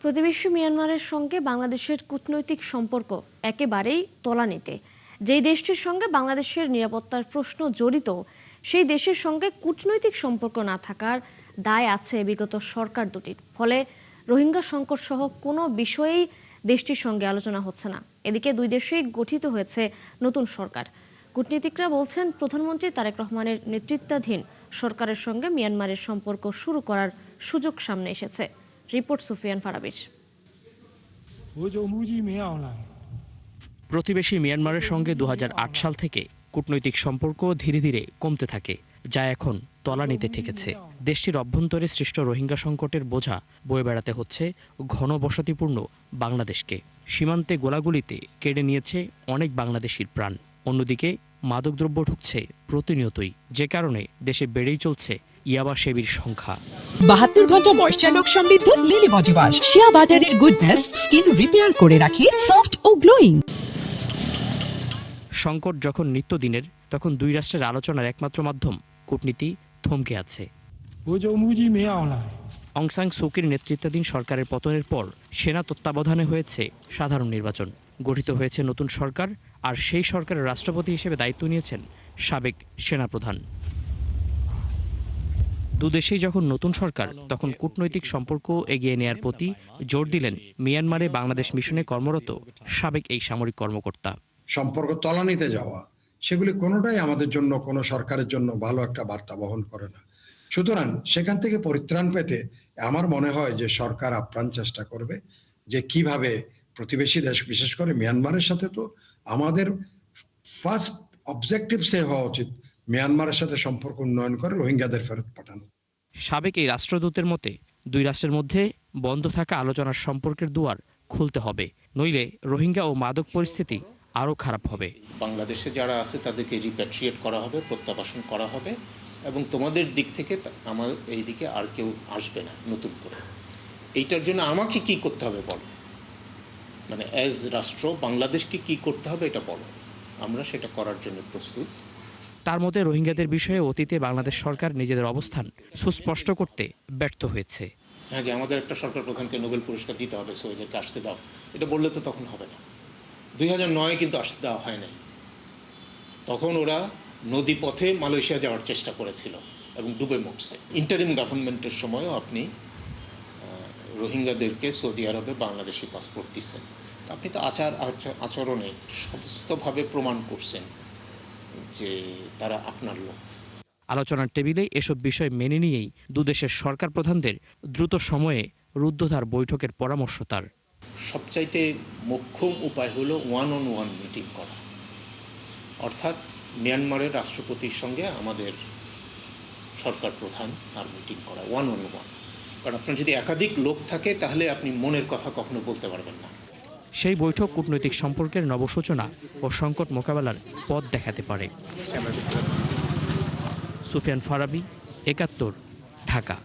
প্রতিবেশী মিয়ানমারের সঙ্গে বাংলাদেশের কূটনৈতিক সম্পর্ক একেবারেই তলানিতে। যেই দেশটির সঙ্গে বাংলাদেশের নিরাপত্তার প্রশ্ন জড়িত, সেই দেশের সঙ্গে কূটনৈতিক সম্পর্ক না থাকার দায় আছে বিগত সরকার দুটির। ফলে রোহিঙ্গা সংকট সহ কোনো বিষয়েই দেশটির সঙ্গে আলোচনা হচ্ছে না। এদিকে দুই দেশেই গঠিত হয়েছে নতুন সরকার। কূটনীতিকরা বলছেন, প্রধানমন্ত্রী তারেক রহমানের নেতৃত্বাধীন সরকারের সঙ্গে মিয়ানমারের সম্পর্ক শুরু করার সুযোগ সামনে এসেছে। রিপোর্ট সুফিয়ান ফারাবির। প্রতিবেশী মিয়ানমারের সঙ্গে 2008 সাল থেকে কূটনৈতিক সম্পর্ক ধীরে ধীরে কমতে থাকে, যা এখন তলানিতে ঠেকেছে। দেশটির অভ্যন্তরে সৃষ্ট রোহিঙ্গা সংকটের বোঝা বয়ে বেড়াতে হচ্ছে ঘনবসতিপূর্ণ বাংলাদেশকে। সীমান্তে গোলাগুলিতে কেড়ে নিয়েছে অনেক বাংলাদেশির প্রাণ। অন্যদিকে মাদকদ্রব্য ঢুকছে প্রতিনিয়তই, যে কারণে দেশে বেড়েই চলছে ইয়াবা সেবীর সংখ্যা। 72 ঘন্টা ময়েশ্চার লক সমৃদ্ধ লিলি বডি ওয়াশ, শিয়া বাটারের গুডনেস স্কিন রিপেয়ার করে রাখে সফট ও গ্লোয়িং। সংকট যখন নিত্যদিনের, তখন দুই রাষ্ট্রের আলোচনার একমাত্র মাধ্যম কূটনীতি থমকে আছে। অং সান সুকির নেতৃত্বাধীন সরকারের পতনের পর সেনা তত্ত্বাবধানে হয়েছে সাধারণ নির্বাচন, গঠিত হয়েছে নতুন সরকার, আর সেই সরকারের রাষ্ট্রপতি হিসেবে দায়িত্ব নিয়েছেন সাবেক সেনাপ্রধান। দুদেশেই যখন নতুন সরকার, তখন কূটনৈতিক সম্পর্ক এগিয়ে নেয়ার প্রতি জোর দিলেন মিয়ানমারে বাংলাদেশ মিশনে কর্মরত সাবেক এই সামরিক কর্মকর্তা। সম্পর্ক তলানিতে যাওয়া, সেগুলি কোনোটাই আমাদের জন্য, কোনো সরকারের জন্য ভালো একটা বার্তা বহন করে না। সুতরাং সেখান থেকে পরিত্রাণ পেতে আমার মনে হয় যে সরকার আপ্রাণ চেষ্টা করবে যে কিভাবে প্রতিবেশী দেশ, বিশেষ করে মিয়ানমারের সাথে, তো আমাদের ফার্স্ট অবজেক্টিভ সে হওয়া উচিত মিয়ানমারের সাথে সম্পর্ক উন্নয়ন করে রোহিঙ্গাদের ফেরত পাঠানো। সাবেক এই রাষ্ট্রদূতের মতে, দুই রাষ্ট্রের মধ্যে বন্ধ থাকা আলোচনার সম্পর্কের দুয়ার খুলতে হবে, নইলে রোহিঙ্গা ও মাদক পরিস্থিতি আরও খারাপ হবে। বাংলাদেশে যারা আছে তাদেরকে রিপ্যাট্রিয়েট করা হবে, প্রত্যাবাসন করা হবে, এবং তোমাদের দিক থেকে আমার এই দিকে আর কেউ আসবে না নতুন করে। এইটার জন্য আমাকে কি করতে হবে বলো, মানে অ্যাজ রাষ্ট্র বাংলাদেশকে কি করতে হবে এটা বলো, আমরা সেটা করার জন্য প্রস্তুত। তার মধ্যে রোহিঙ্গাদের বিষয়ে অতীতে বাংলাদেশ সরকার নিজেদের অবস্থান সুস্পষ্ট করতে ব্যর্থ হয়েছে। হ্যাঁ, যে আমাদের একটা সরকার প্রধানকে নোবেল পুরস্কার দিতে হবে, সো এদেরকে আসতে দাও, এটা বললে তো তখন হবে না। 2009 কিন্তু আসতে দেওয়া হয় নাই। তখন ওরা নদী পথে মালয়েশিয়া যাওয়ার চেষ্টা করেছিল এবং ডুবে মরছে। ইন্টারিম গভর্নমেন্টের সময়ও আপনি রোহিঙ্গাদেরকে সৌদি আরবে বাংলাদেশি পাসপোর্ট দিচ্ছেন। আপনি তো আচরণে সমস্তভাবে প্রমাণ করছেন যে তারা আপনার লোক। আলোচনার টেবিলে এসব বিষয় মেনে নিয়েই দুদেশের সরকার প্রধানদের দ্রুত সময়ে রুদ্ধদ্বার বৈঠকের পরামর্শ তার। সবচাইতে মোক্ষম উপায় হলো 1-on-1 মিটিং করা, অর্থাৎ মিয়ানমারের রাষ্ট্রপতির সঙ্গে আমাদের সরকার প্রধান তার মিটিং করা 1-on-1। কারণ আপনার যদি একাধিক লোক থাকে তাহলে আপনি মনের কথা কখনো বলতে পারবেন না। সেই বৈঠক কূটনৈতিক সম্পর্কের নবসূচনা ও সংকট মোকাবেলার পথ দেখাতে পারে। সুফিয়ান ফারাবি, ৭১, ঢাকা।